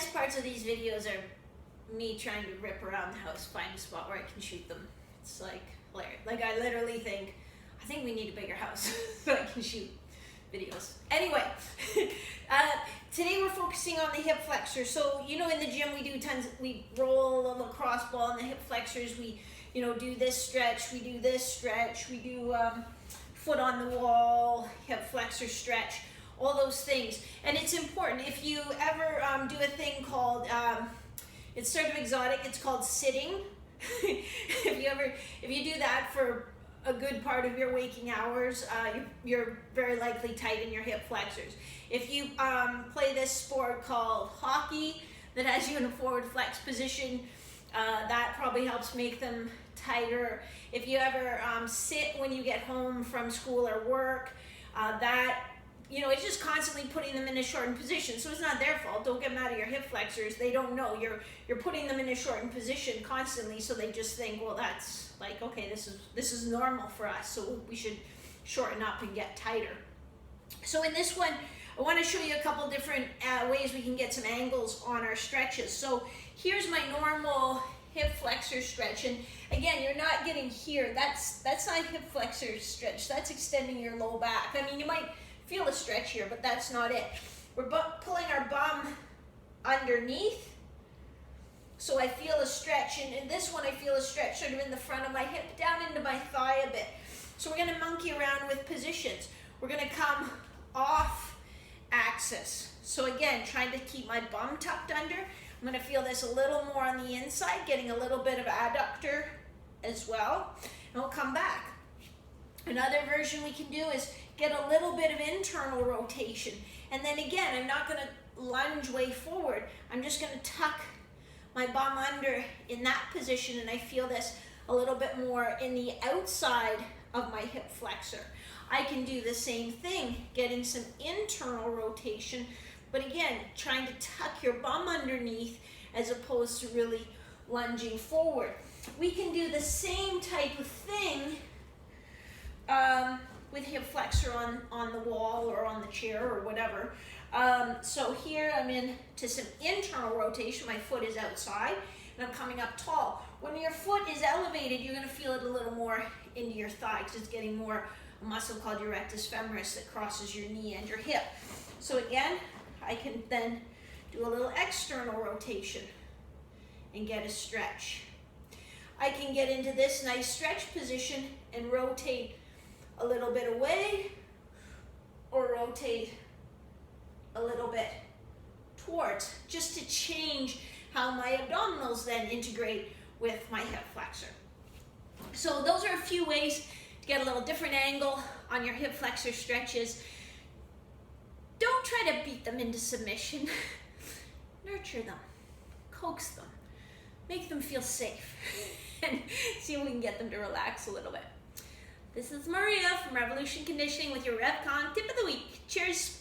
best parts of these videos are me trying to rip around the house, find a spot where I can shoot them. It's like hilarious. Like I literally think, I think we need a bigger house so I can shoot videos. Anyway, today we're focusing on the hip flexors. So, you know, in the gym we do we roll a lacrosse ball in the hip flexors. We, you know, do this stretch, we do this stretch, we do foot on the wall, hip flexor stretch, all those things. And it's important. If you ever do a thing called, it's sort of exotic, it's called sitting. if you do that for a good part of your waking hours, you're very likely tight in your hip flexors. If you play this sport called hockey that has you in a forward flex position, that probably helps make them tighter. If you ever sit when you get home from school or work, that, you know, it's just constantly putting them in a shortened position. So it's not their fault. Don't get mad at your hip flexors. They don't know. You're putting them in a shortened position constantly, so they just think, well, that's like, okay, this is normal for us, so we should shorten up and get tighter. So in this one, I want to show you a couple different ways we can get some angles on our stretches. So here's my normal hip flexor stretch, and again, you're not getting here. That's not hip flexor stretch. That's extending your low back. I mean, you might feel a stretch here, but that's not it. We're pulling our bum underneath, so I feel a stretch, and in this one I feel a stretch sort of in the front of my hip, down into my thigh a bit. So we're going to monkey around with positions. We're going to come off axis. So again, trying to keep my bum tucked under. I'm going to feel this a little more on the inside, getting a little bit of adductor as well, and we'll come back. Another version we can do is get a little bit of internal rotation, and then again, I'm not going to lunge way forward. I'm just going to tuck my bum under in that position, and I feel this a little bit more in the outside of my hip flexor. I can do the same thing, getting some internal rotation, but again, trying to tuck your bum underneath as opposed to really lunging forward. We can do the same type of thing with hip flexor on the wall or on the chair or whatever. So here I'm into some internal rotation. My foot is outside and I'm coming up tall. When your foot is elevated, you're going to feel it a little more into your thigh because it's getting more a muscle called your rectus femoris that crosses your knee and your hip. So again, I can then do a little external rotation and get a stretch. I can get into this nice stretch position and rotate a little bit away or rotate a little bit towards, just to change how my abdominals then integrate with my hip flexor. So those are a few ways to get a little different angle on your hip flexor stretches. Don't try to beat them into submission. Nurture them, coax them, make them feel safe, and see if we can get them to relax a little bit. This is Maria from Revolution Conditioning with your RevCon tip of the week. Cheers.